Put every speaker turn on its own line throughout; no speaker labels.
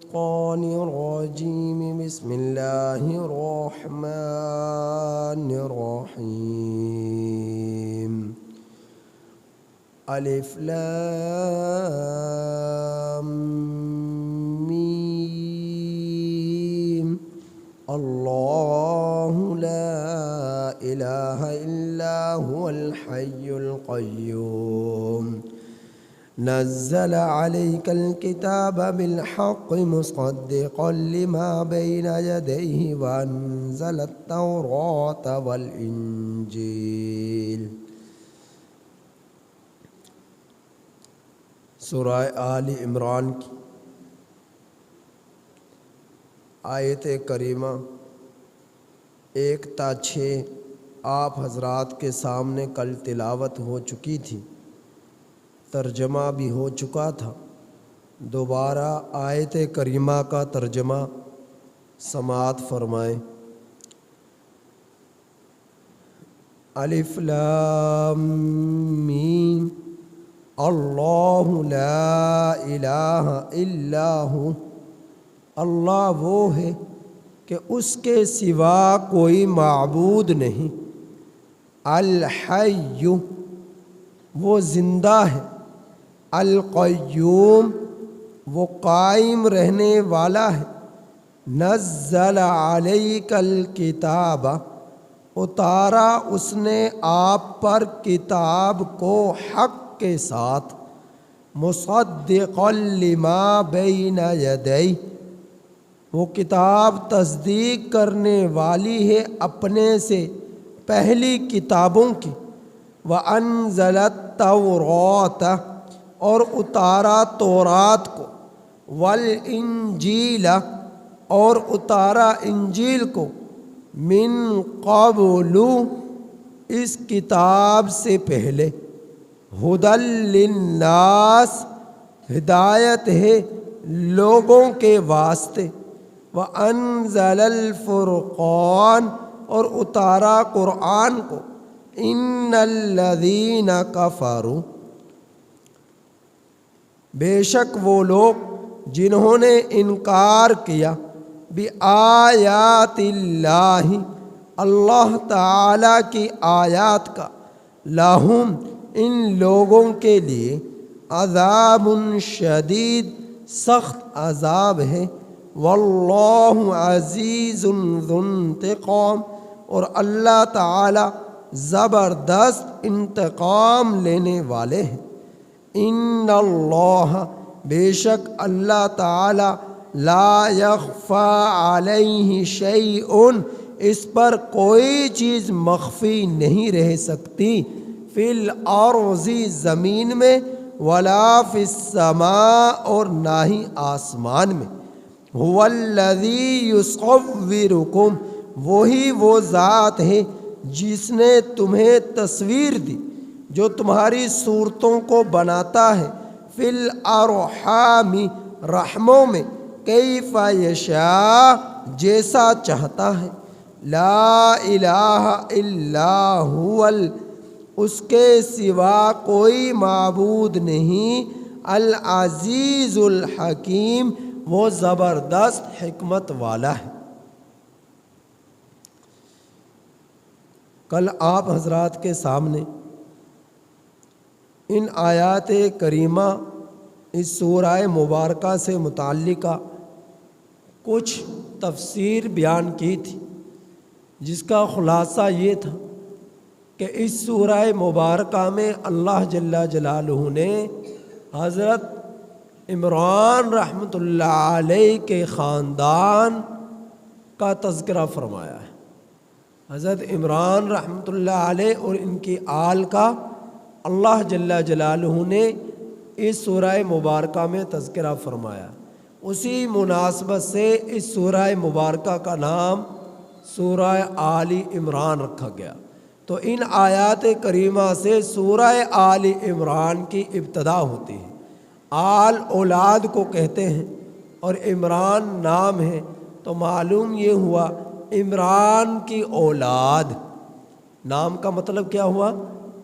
الشيطان الرجيم بسم الله الرحمن الرحيم الف لام ميم الله لا إله إلا هو الحي القيوم نزل عليك الكتاب بالحق مصدقا لما بين يديه وأنزل التوراة والإنجيل۔ سورہ آل عمران کی آیت کریمہ 1 تا 6 آپ حضرات کے سامنے کل تلاوت ہو چکی تھی، ترجمہ بھی ہو چکا تھا۔ دوبارہ آیت کریمہ کا ترجمہ سماعت فرمائیں۔ الف لام میم اللہ لا الہ الا ہو، اللہ وہ ہے کہ اس کے سوا کوئی معبود نہیں۔ الحی وہ زندہ ہے، القیوم وہ قائم رہنے والا ہے۔ نزل علیک الکتاب اتارا اس نے آپ پر کتاب کو حق کے ساتھ، مصدقا لما بین یدیہ وہ کتاب تصدیق کرنے والی ہے اپنے سے پہلی کتابوں کی۔ وَأَنزَلَ التَّوْرَاةَ اور اتارا تورات کو، وَالْإِنْجِيلَ اور اتارا انجیل کو، من قبل اس کتاب سے پہلے، ہدی للناس ہدایت ہے لوگوں کے واسطے، وَأَنزَلَ الْفُرْقَانَ اور اتارا قرآن کو، ان الذین کفروا بے شک وہ لوگ جنہوں نے انکار کیا، بآیات اللہ اللہ تعالی کی آیات کا، لہم ان لوگوں کے لیے عذاب شدید سخت عذاب ہے، واللہ عزیز ذو انتقام اور اللہ تعالی زبردست انتقام لینے والے ہیں۔ ان اللہ بے شک اللہ تعالی لا یخفی علیہ شیء اس پر کوئی چیز مخفی نہیں رہ سکتی، فی الارض زمین میں، ولا فی السماء اور نہ ہی آسمان میں۔ هو الذی یصورکم وہی وہ ذات ہے جس نے تمہیں تصویر دی، جو تمہاری صورتوں کو بناتا ہے، فی الارحام رحموں میں، کیف یشاء جیسا چاہتا ہے، لا الہ الا هو اس کے سوا کوئی معبود نہیں، العزیز الحکیم وہ زبردست حکمت والا ہے۔ کل آپ حضرات کے سامنے ان آیات کریمہ اس سورہ مبارکہ سے متعلقہ کچھ تفسیر بیان کی تھی، جس کا خلاصہ یہ تھا کہ اس سورہ مبارکہ میں اللہ جل جلالہ نے حضرت عمران رحمۃ اللہ علیہ کے خاندان کا تذکرہ فرمایا ہے۔ حضرت عمران رحمۃ اللہ علیہ اور ان کی آل کا اللہ جل جلالہ نے اس سورہ مبارکہ میں تذکرہ فرمایا۔ اسی مناسبت سے اس سورہ مبارکہ کا نام سورہ آل عمران رکھا گیا۔ تو ان آیات کریمہ سے سورہ آل عمران کی ابتدا ہوتی ہے۔ آل اولاد کو کہتے ہیں اور عمران نام ہے، تو معلوم یہ ہوا عمران کی اولاد، نام کا مطلب کیا ہوا؟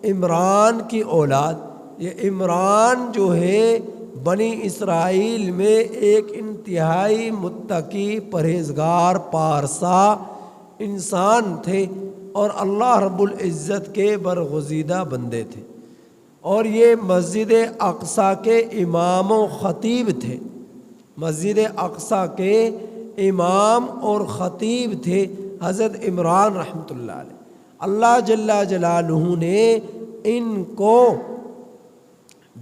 عمران کی اولاد۔ یہ عمران جو ہے بنی اسرائیل میں ایک انتہائی متقی پرہیزگار پارسا انسان تھے اور اللہ رب العزت کے برگزیدہ بندے تھے، اور یہ مسجد اقصیٰ کے امام و خطیب تھے۔ مسجد اقصیٰ کے امام اور خطیب تھے حضرت عمران رحمۃ اللہ علیہ۔ اللہ جل جلالہ نے ان کو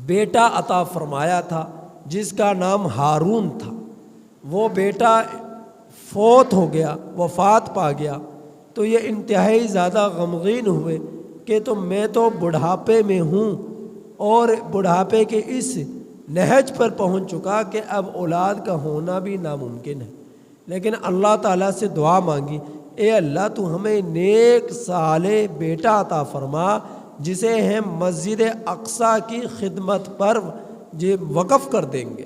بیٹا عطا فرمایا تھا جس کا نام ہارون تھا۔ وہ بیٹا فوت ہو گیا، وفات پا گیا، تو یہ انتہائی زیادہ غمگین ہوئے کہ میں تو بڑھاپے میں ہوں اور بڑھاپے کے اس نہج پر پہنچ چکا کہ اب اولاد کا ہونا بھی ناممکن ہے۔ لیکن اللہ تعالیٰ سے دعا مانگی، اے اللہ تو ہمیں نیک صالح بیٹا عطا فرما جسے ہم مسجد اقصیٰ کی خدمت پر وقف کر دیں گے،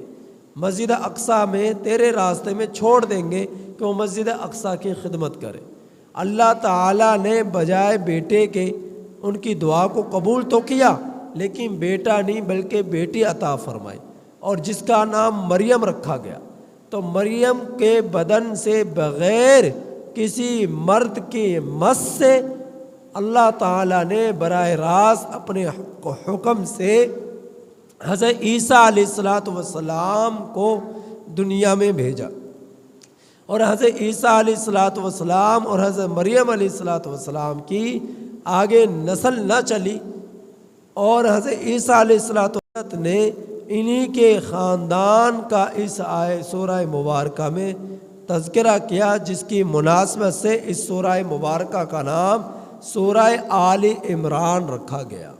مسجد اقصیٰ میں تیرے راستے میں چھوڑ دیں گے کہ وہ مسجد اقصیٰ کی خدمت کرے۔ اللہ تعالیٰ نے بجائے بیٹے کے ان کی دعا کو قبول تو کیا، لیکن بیٹا نہیں بلکہ بیٹی عطا فرمائی، اور جس کا نام مریم رکھا گیا۔ تو مریم کے بدن سے بغیر کسی مرد کے مس سے اللہ تعالیٰ نے براہ راست اپنے حکم سے حضرت عیسیٰ علیہ السلام کو دنیا میں بھیجا، اور حضرت عیسیٰ علیہ السلام اور حضرت مریم علیہ السلام کی آگے نسل نہ چلی، اور حضرت عیسیٰ علیہ السلام نے انہی کے خاندان کا اس سورہ مبارکہ میں تذکرہ کیا، جس کی مناسبت سے اس سورہ مبارکہ کا نام سورہ آل عمران رکھا گیا۔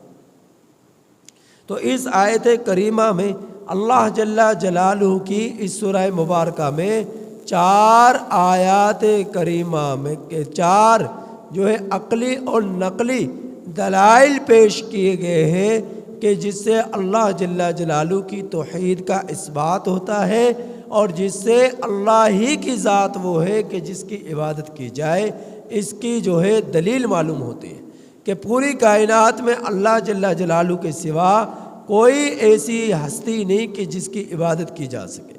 تو اس آیت کریمہ میں اللہ جل جلالہ کی اس سورہ مبارکہ میں 4 آیات کریمہ میں 4 جو ہے عقلی اور نقلی دلائل پیش کیے گئے ہیں کہ جس سے اللہ جل جلالہ کی توحید کا اثبات ہوتا ہے، اور جس سے اللہ ہی کی ذات وہ ہے کہ جس کی عبادت کی جائے، اس کی جو ہے دلیل معلوم ہوتی ہے کہ پوری کائنات میں اللہ جل جلالہ کے سوا کوئی ایسی ہستی نہیں کہ جس کی عبادت کی جا سکے۔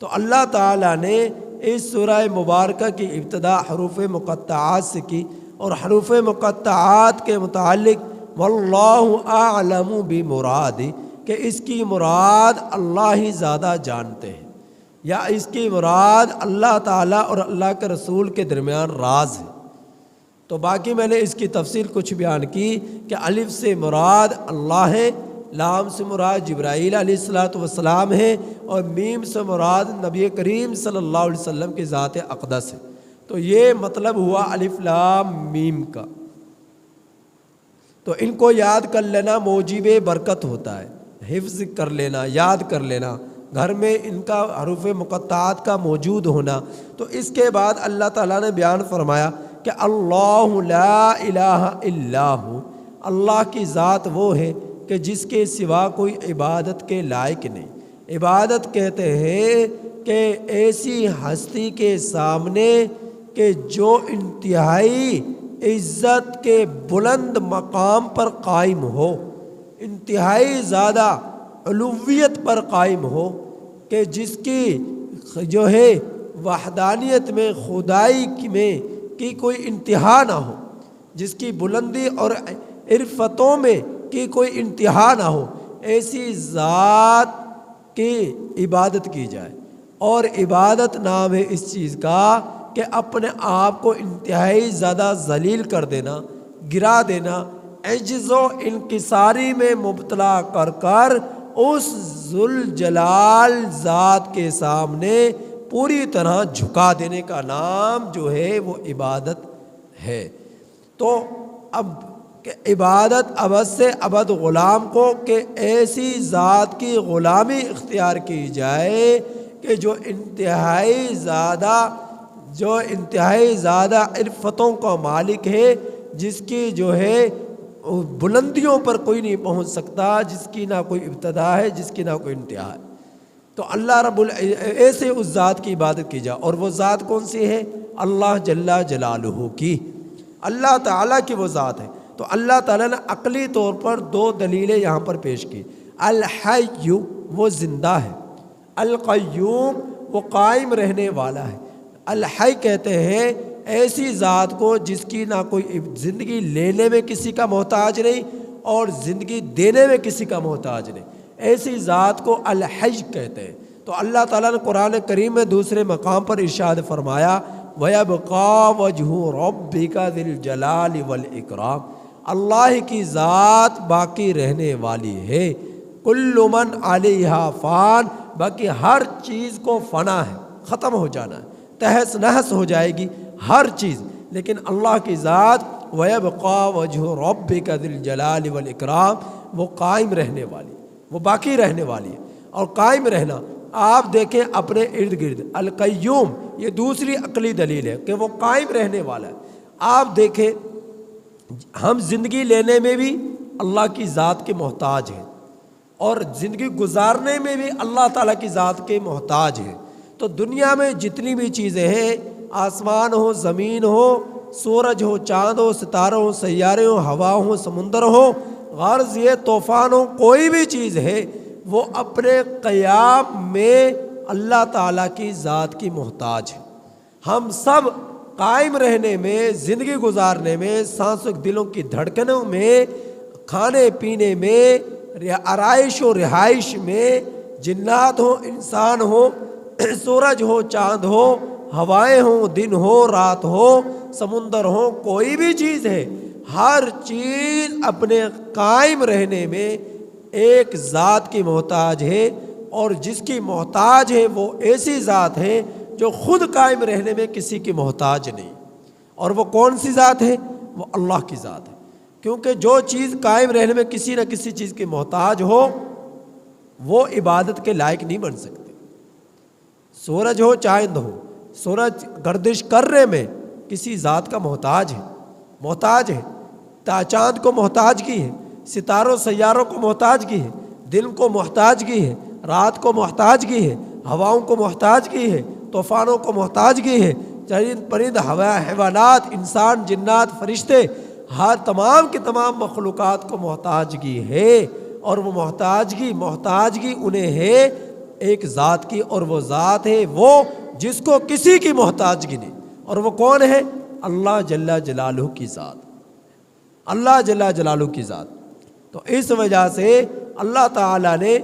تو اللہ تعالیٰ نے اس سورہ مبارکہ کی ابتدا حروف مقطعات سے کی، اور حروف مقطعات کے متعلق واللہ اعلم بمراد کہ اس کی مراد اللہ ہی زیادہ جانتے ہیں، یا اس کی مراد اللہ تعالیٰ اور اللہ کے رسول کے درمیان راز ہے۔ تو باقی میں نے اس کی تفصیل کچھ بیان کی کہ الف سے مراد اللہ ہے، لام سے مراد جبرائیل علیہ السلام ہے، اور میم سے مراد نبی کریم صلی اللہ علیہ وسلم کی ذات اقدس ہے۔ تو یہ مطلب ہوا الف لام میم کا۔ تو ان کو یاد کر لینا موجب برکت ہوتا ہے، حفظ کر لینا، یاد کر لینا، گھر میں ان کا حروف مقطعات کا موجود ہونا۔ تو اس کے بعد اللہ تعالیٰ نے بیان فرمایا کہ اللہ لا الہ الا ہو، اللہ کی ذات وہ ہے کہ جس کے سوا کوئی عبادت کے لائق نہیں۔ عبادت کہتے ہیں کہ ایسی ہستی کے سامنے کہ جو انتہائی عزت کے بلند مقام پر قائم ہو، انتہائی زیادہ علویت پر قائم ہو، کہ جس کی جو ہے وحدانیت میں، خدائی میں کی کوئی انتہا نہ ہو، جس کی بلندی اور عرفتوں میں کی کوئی انتہا نہ ہو، ایسی ذات کی عبادت کی جائے۔ اور عبادت نام ہے اس چیز کا کہ اپنے آپ کو انتہائی زیادہ ذلیل کر دینا، گرا دینا، عجز و انکساری میں مبتلا کر کر اس ذوالجلال ذات کے سامنے پوری طرح جھکا دینے کا نام جو ہے وہ عبادت ہے۔ تو اب کہ عبادت ابد سے ابد غلام کو کہ ایسی ذات کی غلامی اختیار کی جائے کہ جو انتہائی زیادہ عرفتوں کا مالک ہے، جس کی جو ہے بلندیوں پر کوئی نہیں پہنچ سکتا، جس کی نہ کوئی ابتدا ہے، جس کی نہ کوئی انتہا ہے۔ تو اللہ رب ایسے اس ذات کی عبادت کی جائے، اور وہ ذات کون سی ہے؟ اللہ جل جلالہ کی، اللہ تعالیٰ کی وہ ذات ہے۔ تو اللہ تعالیٰ نے عقلی طور پر 2 دلیلیں یہاں پر پیش کی، الحی وہ زندہ ہے، القیوم وہ قائم رہنے والا ہے، الحی کہتے ہیں ایسی ذات کو جس کی نہ کوئی زندگی لینے میں کسی کا محتاج نہیں اور زندگی دینے میں کسی کا محتاج نہیں، ایسی ذات کو الحی کہتے ہیں۔ تو اللہ تعالیٰ نے قرآن کریم میں دوسرے مقام پر ارشاد فرمایا وَيَبْقَى وَجْهُ رَبِّكَ ذِي الْجَلَالِ وَالْإِكْرَامِ، اللہ کی ذات باقی رہنے والی ہے، کُلُّ مَنْ عَلَيْهَا فان، باقی ہر چیز کو فنا ہے، ختم ہو جانا ہے، تہس نہس ہو جائے گی ہر چیز، لیکن اللہ کی ذات وَيَبْقَى وَجْهُ رَبِّكَ ذِي الْجَلَالِ وَالْإِكْرَامِ، وہ قائم رہنے والی، وہ باقی رہنے والی ہے۔ اور قائم رہنا آپ دیکھیں اپنے ارد گرد، القیوم یہ دوسری عقلی دلیل ہے کہ وہ قائم رہنے والا ہے۔ آپ دیکھیں ہم زندگی لینے میں بھی اللہ کی ذات کے محتاج ہیں اور زندگی گزارنے میں بھی اللہ تعالیٰ کی ذات کے محتاج ہیں۔ تو دنیا میں جتنی بھی چیزیں ہیں، آسمان ہو، زمین ہو، سورج ہو، چاند ہو، ستارے ہو، سیارے ہو، ہوا ہو، سمندر ہو، غرض یہ طوفان ہو، کوئی بھی چیز ہے وہ اپنے قیام میں اللہ تعالیٰ کی ذات کی محتاج ہے۔ ہم سب قائم رہنے میں، زندگی گزارنے میں، سانسوں دلوں کی دھڑکنوں میں، کھانے پینے میں، آرائش و رہائش میں، جنات ہوں، انسان ہو، سورج ہو، چاند ہو، ہوائیں ہوں، دن ہو، رات ہو، سمندر ہو، کوئی بھی چیز ہے، ہر چیز اپنے قائم رہنے میں ایک ذات کی محتاج ہے، اور جس کی محتاج ہے وہ ایسی ذات ہے جو خود قائم رہنے میں کسی کی محتاج نہیں۔ اور وہ کون سی ذات ہے؟ وہ اللہ کی ذات ہے، کیونکہ جو چیز قائم رہنے میں کسی نہ کسی چیز کی محتاج ہو وہ عبادت کے لائق نہیں بن سکتے۔ سورج ہو، چاند ہو، سورج گردش کرنے میں کسی ذات کا محتاج ہے، چاند کو محتاج کی ہے، ستاروں سیاروں کو محتاج کی ہے، دن کو محتاج کی ہے، رات کو محتاج کی ہے، ہواؤں کو محتاج کی ہے، طوفانوں کو محتاج کی ہے، چرند پرند، حیوانات، انسان، جنات، فرشتے، ہر تمام کی تمام مخلوقات کو محتاج کی ہے۔ اور وہ محتاجگی انہیں ہے ایک ذات کی، اور وہ ذات ہے وہ جس کو کسی کی محتاجگی نہیں، اور وہ کون ہے؟ اللہ جل جلالہ کی ذات، اللہ جل جلالہ کی ذات۔ تو اس وجہ سے اللہ تعالیٰ نے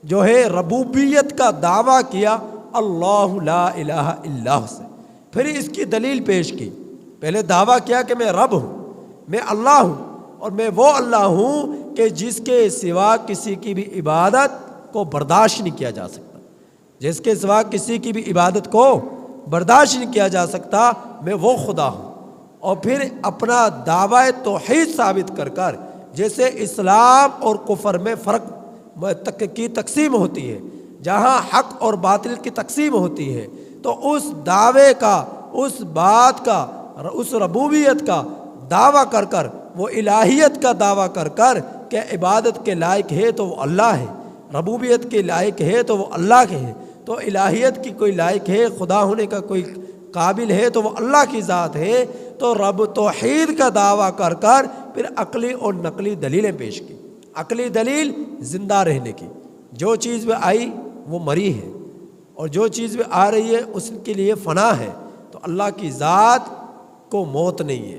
جو ہے ربوبیت کا دعویٰ کیا اللہ لا الہ الا ہو سے، پھر اس کی دلیل پیش کی۔ پہلے دعویٰ کیا کہ میں رب ہوں، میں اللہ ہوں، اور میں وہ اللہ ہوں کہ جس کے سوا کسی کی بھی عبادت کو برداشت نہیں کیا جا سکتا، جس کے سوا کسی کی بھی عبادت کو برداشت نہیں کیا جا سکتا، میں وہ خدا ہوں۔ اور پھر اپنا دعویٰ توحید ثابت کر کر، جیسے اسلام اور کفر میں فرق کی تقسیم ہوتی ہے، جہاں حق اور باطل کی تقسیم ہوتی ہے، تو اس دعوے کا، اس بات کا، اس ربوبیت کا دعویٰ کر کر، وہ الہیت کا دعویٰ کر کر کہ عبادت کے لائق ہے تو وہ اللہ ہے، ربوبیت کے لائق ہے تو وہ اللہ کے ہے، تو الہیت کی کوئی لائق ہے، خدا ہونے کا کوئی قابل ہے تو وہ اللہ کی ذات ہے، تو رب توحید کا دعویٰ کر کر پھر عقلی اور نقلی دلیلیں پیش کی۔ عقلی دلیل زندہ رہنے کی، جو چیز میں آئی وہ مری ہے، اور جو چیز میں آ رہی ہے اس کے لیے فنا ہے۔ تو اللہ کی ذات کو موت نہیں ہے،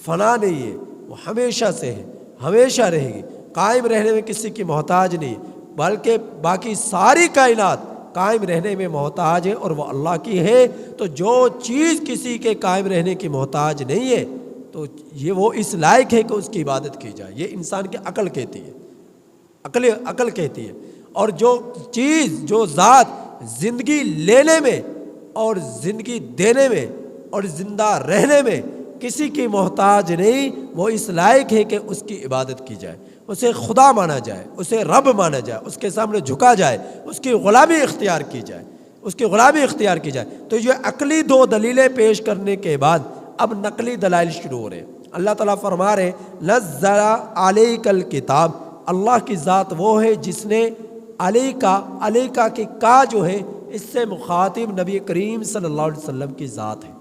فنا نہیں ہے، وہ ہمیشہ سے ہے، ہمیشہ رہے گی، قائم رہنے میں کسی کی محتاج نہیں، بلکہ باقی ساری کائنات قائم رہنے میں محتاج ہے اور وہ اللہ کی ہے۔ تو جو چیز کسی کے قائم رہنے کی محتاج نہیں ہے تو یہ وہ اس لائق ہے کہ اس کی عبادت کی جائے، یہ انسان کی عقل کہتی ہے، عقل کہتی ہے۔ اور جو چیز، جو ذات زندگی لینے میں اور زندگی دینے میں اور زندہ رہنے میں کسی کی محتاج نہیں، وہ اس لائق ہے کہ اس کی عبادت کی جائے، اسے خدا مانا جائے، اسے رب مانا جائے، اس کے سامنے جھکا جائے، اس کی غلامی اختیار کی جائے، اس کی غلامی اختیار کی جائے۔ تو یہ عقلی دو دلیلیں پیش کرنے کے بعد اب نقلی دلائل شروع ہو رہے ہیں۔ اللہ تعالیٰ فرما رہے نزل علیک الکتاب، اللہ کی ذات وہ ہے جس نے علیکا کی کا جو ہے اس سے مخاطب نبی کریم صلی اللہ علیہ وسلم کی ذات ہے،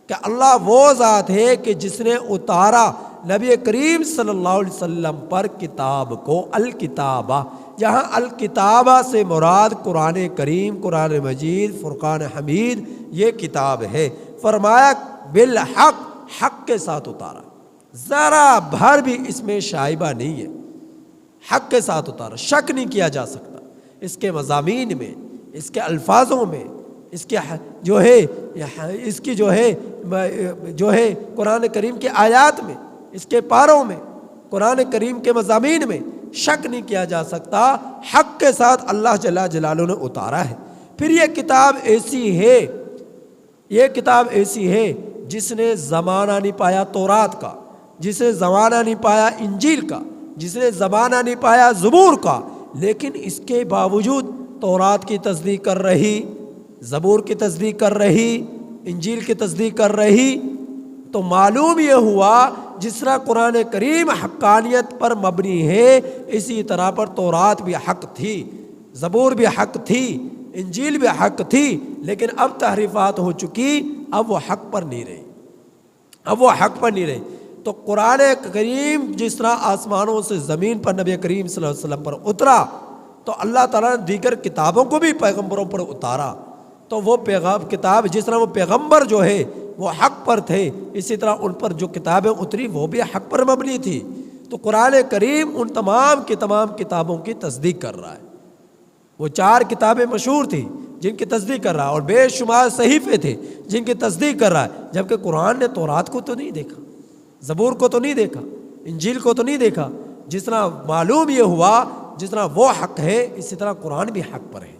کہ اللہ وہ ذات ہے کہ جس نے اتارا نبی کریم صلی اللہ علیہ وسلم پر کتاب کو، الکتابہ جہاں الکتابہ سے مراد قرآن کریم، قرآن مجید، فرقان حمید یہ کتاب ہے۔ فرمایا بالحق، حق کے ساتھ اتارا، ذرا بھر بھی اس میں شائبہ نہیں ہے، حق کے ساتھ اتارا، شک نہیں کیا جا سکتا اس کے مضامین میں، اس کے الفاظوں میں، اس کے اس کی جو ہے قرآن کریم کے آیات میں، اس کے پاروں میں، قرآن کریم کے مضامین میں شک نہیں کیا جا سکتا، حق کے ساتھ اللہ جل جلالہ نے اتارا ہے۔ پھر یہ کتاب ایسی ہے جس نے زمانہ نہیں پایا تورات کا، جس نے زمانہ نہیں پایا انجیل کا، جس نے زمانہ نہیں پایا زبور کا، لیکن اس کے باوجود تورات کی تصدیق کر رہی، زبور کی تصدیق کر رہی، انجیل کی تصدیق کر رہی۔ تو معلوم یہ ہوا جس طرح قرآن کریم حقانیت پر مبنی ہے، اسی طرح پر تورات بھی حق تھی، زبور بھی حق تھی، انجیل بھی حق تھی، لیکن اب تحریفات ہو چکی، اب وہ حق پر نہیں رہی، تو قرآن کریم جس طرح آسمانوں سے زمین پر نبی کریم صلی اللہ علیہ وسلم پر اترا، تو اللہ تعالیٰ نے دیگر کتابوں کو بھی پیغمبروں پر اتارا، تو وہ کتاب جس طرح وہ پیغمبر جو ہے وہ حق پر تھے، اسی طرح ان پر جو کتابیں اتری وہ بھی حق پر مبنی تھی۔ تو قرآن کریم ان تمام کی تمام کتابوں کی تصدیق کر رہا ہے۔ وہ 4 کتابیں مشہور تھیں جن کی تصدیق کر رہا ہے، اور بے شمار صحیفے تھے جن کی تصدیق کر رہا ہے، جبکہ قرآن نے تورات کو تو نہیں دیکھا، زبور کو تو نہیں دیکھا، انجیل کو تو نہیں دیکھا۔ جس طرح معلوم یہ ہوا جس طرح وہ حق ہے، اسی طرح قرآن بھی حق پر ہے۔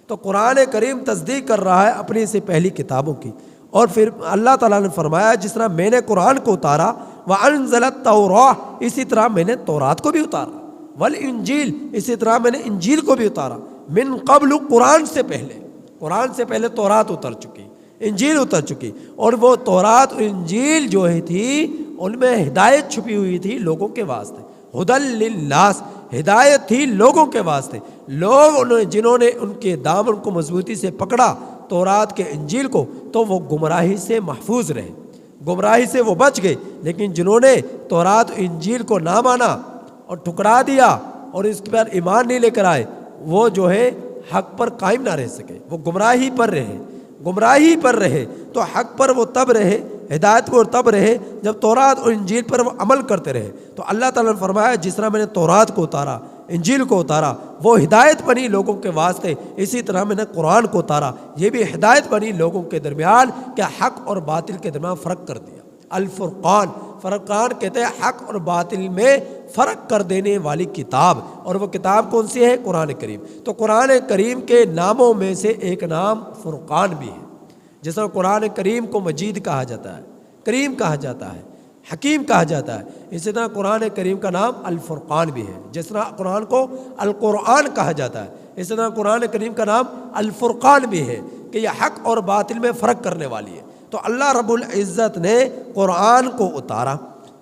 تو قرآن کریم تصدیق کر رہا ہے اپنی سے پہلی کتابوں کی، اور پھر اللہ تعالیٰ نے فرمایا جس طرح میں نے قرآن کو اتارا، وَأَنزَلَ التَّوْرَاةَ، اسی طرح میں نے تورات کو بھی اتارا، وَالْإِنجِيلَ، اسی طرح میں نے انجیل کو بھی اتارا، من قبل، قرآن سے پہلے تورات اتر چکی، انجیل اتر چکی، اور وہ تورات اور انجیل جو تھی ان میں ہدایت چھپی ہوئی تھی لوگوں کے واسطے، ہدی للناس، ہدایت تھی لوگوں کے واسطے۔ لوگ جنہوں نے ان کے دامن کو مضبوطی سے پکڑا، تورات کے انجیل کو، تو وہ گمراہی سے محفوظ رہے، گمراہی سے وہ بچ گئے۔ لیکن جنہوں نے تورات و انجیل کو نہ مانا اور ٹھکرا دیا اور اس پر ایمان نہیں لے کر آئے، وہ جو ہے حق پر قائم نہ رہ سکے، وہ گمراہی پر رہے۔ تو حق پر وہ تب رہے، ہدایت پر تب رہے جب تورات اور انجیل پر وہ عمل کرتے رہے۔ تو اللہ تعالیٰ نے فرمایا جس طرح میں نے تورات کو اتارا، انجیل کو اتارا، وہ ہدایت بنی لوگوں کے واسطے، اسی طرح میں نے قرآن کو اتارا، یہ بھی ہدایت بنی لوگوں کے درمیان کہ حق اور باطل کے درمیان فرق کر دیا۔ الفرقان، فرقان کہتے ہیں حق اور باطل میں فرق کر دینے والی کتاب، اور وہ کتاب کون سی ہے؟ قرآن کریم۔ تو قرآن کریم کے ناموں میں سے ایک نام فرقان بھی ہے، جس طرح قرآن کریم کو مجید کہا جاتا ہے، کریم کہا جاتا ہے، حکیم کہا جاتا ہے، اسی طرح قرآن کریم کا نام الفرقان بھی ہے۔ جس طرح قرآن کو القرآن کہا جاتا ہے، اسی طرح قرآن کریم کا نام الفرقان بھی ہے کہ یہ حق اور باطل میں فرق کرنے والی ہے۔ تو اللہ رب العزت نے قرآن کو اتارا،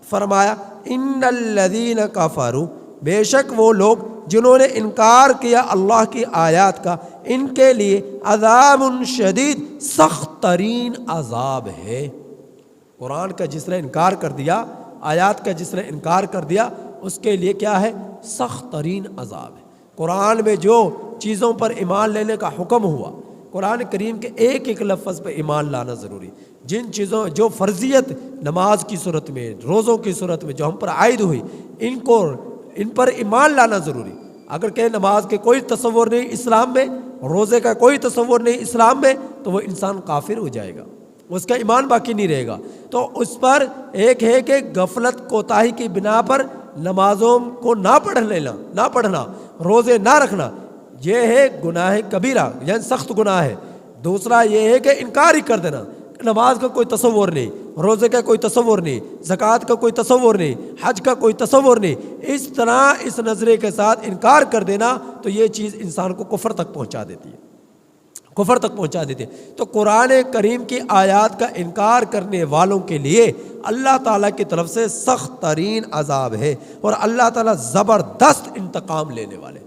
فرمایا ان الذین کفروا، بے شک وہ لوگ جنہوں نے انکار کیا اللہ کی آیات کا، ان کے لیے عذاب شدید، سخت ترین عذاب ہے۔ قرآن کا جس نے انکار کر دیا، آیات کا جس نے انکار کر دیا، اس کے لیے کیا ہے؟ سخت ترین عذاب ہے۔ قرآن میں جو چیزوں پر ایمان لینے کا حکم ہوا، قرآن کریم کے ایک ایک لفظ پہ ایمان لانا ضروری، جن چیزوں جو فرضیت نماز کی صورت میں، روزوں کی صورت میں جو ہم پر عائد ہوئی، ان پر ایمان لانا ضروری۔ اگر کہ نماز کے کوئی تصور نہیں اسلام میں، روزے کا کوئی تصور نہیں اسلام میں، تو وہ انسان کافر ہو جائے گا، اس کا ایمان باقی نہیں رہے گا۔ تو اس پر ایک ہے کہ غفلت کوتاہی کی بنا پر نمازوں کو نہ پڑھنا، روزے نہ رکھنا، یہ ہے گناہ کبیرہ، یعنی سخت گناہ ہے۔ دوسرا یہ ہے کہ انکار ہی کر دینا، نماز کا کوئی تصور نہیں، روزے کا کوئی تصور نہیں، زکوٰۃ کا کوئی تصور نہیں، حج کا کوئی تصور نہیں، اس طرح اس نظریے کے ساتھ انکار کر دینا، تو یہ چیز انسان کو کفر تک پہنچا دیتی ہے۔ تو قرآن کریم کی آیات کا انکار کرنے والوں کے لیے اللہ تعالیٰ کی طرف سے سخت ترین عذاب ہے، اور اللہ تعالیٰ زبردست انتقام لینے والے۔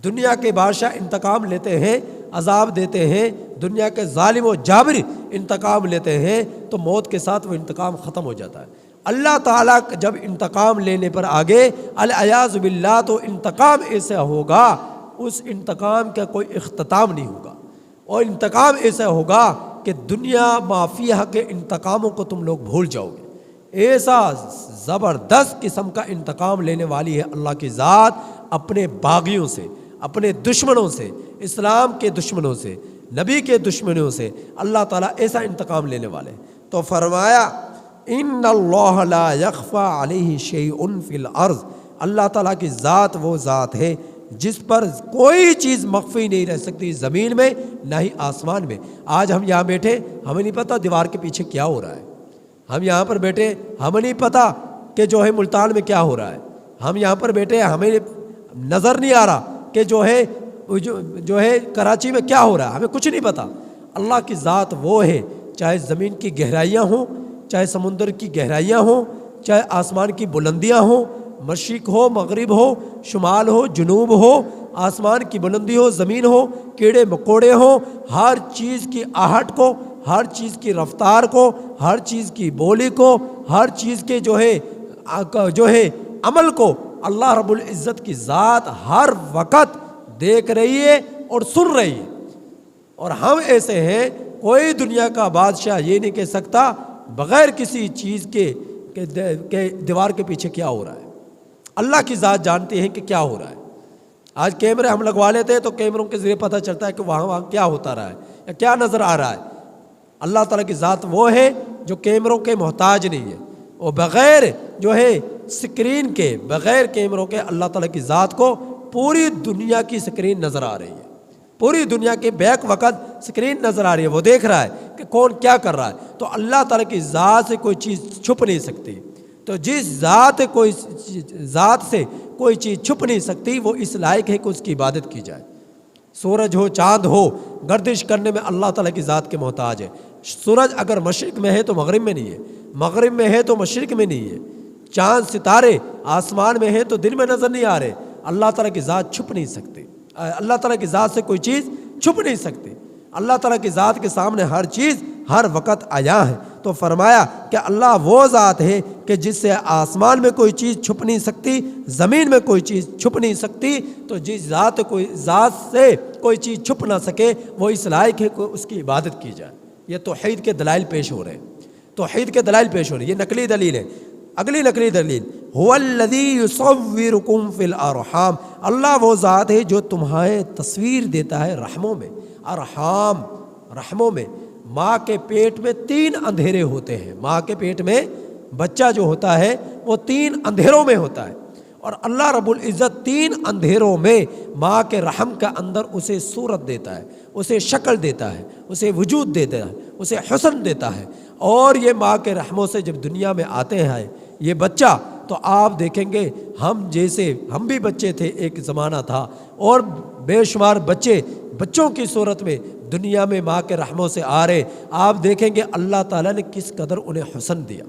دنیا کے بادشاہ انتقام لیتے ہیں، عذاب دیتے ہیں، دنیا کے ظالم و جابر انتقام لیتے ہیں، تو موت کے ساتھ وہ انتقام ختم ہو جاتا ہے۔ اللہ تعالیٰ جب انتقام لینے پر آگے، العیاذ باللہ، تو انتقام ایسا ہوگا اس انتقام کا کوئی اختتام نہیں ہوگا، اور انتقام ایسا ہوگا کہ دنیا مافیہ کے انتقاموں کو تم لوگ بھول جاؤ گے۔ ایسا زبردست قسم کا انتقام لینے والی ہے اللہ کی ذات اپنے باغیوں سے، اپنے دشمنوں سے، اسلام کے دشمنوں سے، نبی کے دشمنوں سے۔ اللہ تعالیٰ ایسا انتقام لینے والے ہیں۔ تو فرمایا ان اللہ لا یخفی علیہ شیء فی الارض، اللہ تعالیٰ کی ذات وہ ذات ہے جس پر کوئی چیز مخفی نہیں رہ سکتی، زمین میں نہ ہی آسمان میں۔ آج ہم یہاں بیٹھے، ہمیں نہیں پتہ دیوار کے پیچھے کیا ہو رہا ہے۔ ہم یہاں پر بیٹھے، ہمیں نہیں پتہ کہ جو ہے ملتان میں کیا ہو رہا ہے۔ ہم یہاں پر بیٹھے، ہمیں نظر نہیں آ رہا کہ جو ہے کراچی میں کیا ہو رہا ہے، ہمیں کچھ نہیں پتہ۔ اللہ کی ذات وہ ہے، چاہے زمین کی گہرائیاں ہوں، چاہے سمندر کی گہرائیاں ہوں، چاہے آسمان کی بلندیاں ہوں، مشرق ہو، مغرب ہو، شمال ہو، جنوب ہو، آسمان کی بلندی ہو، زمین ہو، کیڑے مکوڑے ہوں، ہر چیز کی آہٹ کو، ہر چیز کی رفتار کو، ہر چیز کی بولی کو، ہر چیز کے جو ہے عمل کو اللہ رب العزت کی ذات ہر وقت دیکھ رہی ہے اور سن رہی ہے۔ اور ہم ایسے ہیں، کوئی دنیا کا بادشاہ یہ نہیں کہہ سکتا بغیر کسی چیز کے کہ دیوار کے پیچھے کیا ہو رہا ہے۔ اللہ کی ذات جانتی ہے کہ کیا ہو رہا ہے۔ آج کیمرے ہم لگوا لیتے ہیں تو کیمروں کے ذریعے پتہ چلتا ہے کہ وہاں کیا ہوتا رہا ہے یا کیا نظر آ رہا ہے۔ اللہ تعالیٰ کی ذات وہ ہے جو کیمروں کے محتاج نہیں ہے، وہ بغیر جو ہے سکرین کے، بغیر کیمروں کے اللہ تعالیٰ کی ذات کو پوری دنیا کی سکرین نظر آ رہی ہے، پوری دنیا کے بیک وقت سکرین نظر آ رہی ہے، وہ دیکھ رہا ہے کہ کون کیا کر رہا ہے۔ تو اللہ تعالیٰ کی ذات سے کوئی چیز چھپ نہیں سکتی۔ تو جس ذات سے کوئی چیز چھپ نہیں سکتی، وہ اس لائق ہے کہ اس کی عبادت کی جائے۔ سورج ہو، چاند ہو، گردش کرنے میں اللہ تعالیٰ کی ذات کے محتاج ہے۔ سورج اگر مشرق میں ہے تو مغرب میں نہیں ہے، مغرب میں ہے تو مشرق میں نہیں ہے۔ چاند ستارے آسمان میں ہے تو دن میں نظر نہیں آ رہے۔ اللہ تعالیٰ کی ذات چھپ نہیں سکتی، اللہ تعالیٰ کی ذات سے کوئی چیز چھپ نہیں سکتی۔ اللہ تعالیٰ کی ذات کے سامنے ہر چیز ہر وقت عیاں ہے۔ تو فرمایا کہ اللہ وہ ذات ہے کہ جس سے آسمان میں کوئی چیز چھپ نہیں سکتی، زمین میں کوئی چیز چھپ نہیں سکتی۔ تو جس ذات سے کوئی چیز چھپ نہ سکے، وہ اس لائق ہے کہ اس کی عبادت کی جائے۔ یہ توحید کے دلائل پیش ہو رہے ہیں، توحید کے دلائل پیش ہو رہے ہیں۔ یہ نقلی دلیل ہے۔ اگلی نقلی دلیل، هو الذی یصورکم فی الارحام، اللہ وہ ذات ہے جو تمہارے تصویر دیتا ہے رحموں میں۔ ارحام، رحموں میں۔ ماں کے پیٹ میں 3 اندھیرے ہوتے ہیں۔ ماں کے پیٹ میں بچہ جو ہوتا ہے وہ 3 اندھیروں میں ہوتا ہے، اور اللہ رب العزت 3 اندھیروں میں ماں کے رحم کا اندر اسے صورت دیتا ہے، اسے شکل دیتا ہے، اسے وجود دیتا ہے، اسے حسن دیتا ہے۔ اور یہ ماں کے رحموں سے جب دنیا میں آتے ہیں یہ بچہ، تو آپ دیکھیں گے ہم بھی بچے تھے، ایک زمانہ تھا، اور بے شمار بچوں کی صورت میں دنیا میں ماں کے رحموں سے آ رہے۔ آپ دیکھیں گے اللہ تعالیٰ نے کس قدر انہیں حسن دیا۔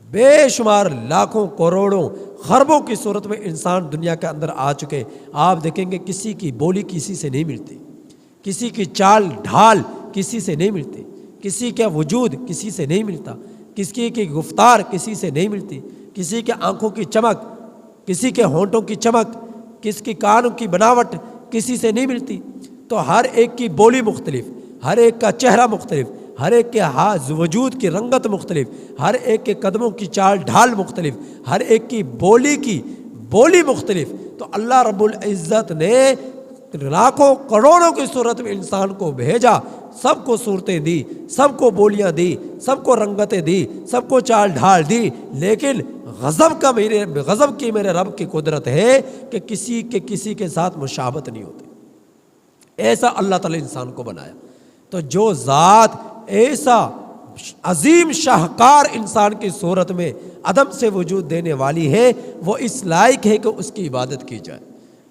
بے شمار لاکھوں کروڑوں خربوں کی صورت میں انسان دنیا کے اندر آ چکے۔ آپ دیکھیں گے کسی کی بولی کسی سے نہیں ملتی، کسی کی چال ڈھال کسی سے نہیں ملتی، کسی کا وجود کسی سے نہیں ملتا، کسی کی گفتار کسی سے نہیں ملتی، کسی کے آنکھوں کی چمک، کسی کے ہونٹوں کی چمک، کسی کی کانوں کی بناوٹ کسی سے نہیں ملتی۔ تو ہر ایک کی بولی مختلف، ہر ایک کا چہرہ مختلف، ہر ایک کے وجود کی رنگت مختلف، ہر ایک کے قدموں کی چال ڈھال مختلف، ہر ایک کی بولی مختلف۔ تو اللہ رب العزت نے لاکھوں کروڑوں کی صورت میں انسان کو بھیجا، سب کو صورتیں دی، سب کو بولیاں دی، سب کو رنگتیں دی، سب کو چال ڈھال دی، لیکن غضب کی میرے رب کی قدرت ہے کہ کسی کے ساتھ مشابہت نہیں ہوتی۔ ایسا اللہ تعالی انسان کو بنایا۔ تو جو ذات ایسا عظیم شاہکار انسان کی صورت میں عدم سے وجود دینے والی ہے، وہ اس لائق ہے کہ اس کی عبادت کی جائے،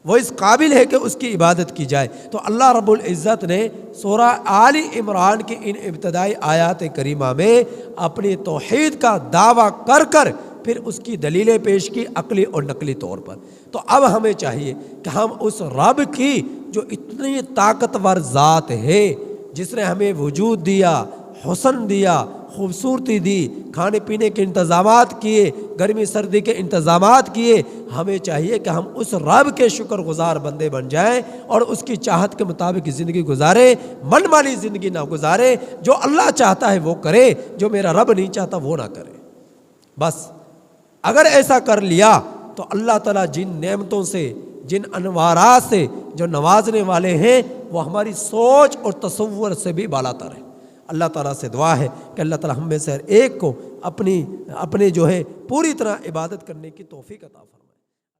وہ اس قابل ہے کہ اس کی عبادت کی جائے۔ تو اللہ رب العزت نے سورہ آل عمران کی ان ابتدائی آیات کریمہ میں اپنی توحید کا دعویٰ کر کر پھر اس کی دلیلیں پیش کی، عقلی اور نقلی طور پر۔ تو اب ہمیں چاہیے کہ ہم اس رب کی جو اتنی طاقتور ذات ہے، جس نے ہمیں وجود دیا، حسن دیا، خوبصورتی دی، کھانے پینے کے انتظامات کیے، گرمی سردی کے انتظامات کیے، ہمیں چاہیے کہ ہم اس رب کے شکر گزار بندے بن جائیں اور اس کی چاہت کے مطابق زندگی گزارے، من مانی زندگی نہ گزارے۔ جو اللہ چاہتا ہے وہ کرے، جو میرا رب نہیں چاہتا وہ نہ کرے۔ بس اگر ایسا کر لیا تو اللہ تعالیٰ جن نعمتوں سے، جن انوارات سے جو نوازنے والے ہیں، وہ ہماری سوچ اور تصور سے بھی بالا تر ہے۔ اللہ تعالیٰ سے دعا ہے کہ اللہ تعالیٰ ہم میں سے ہر ایک کو اپنے جو ہے پوری طرح عبادت کرنے کی توفیق عطا فرمائے۔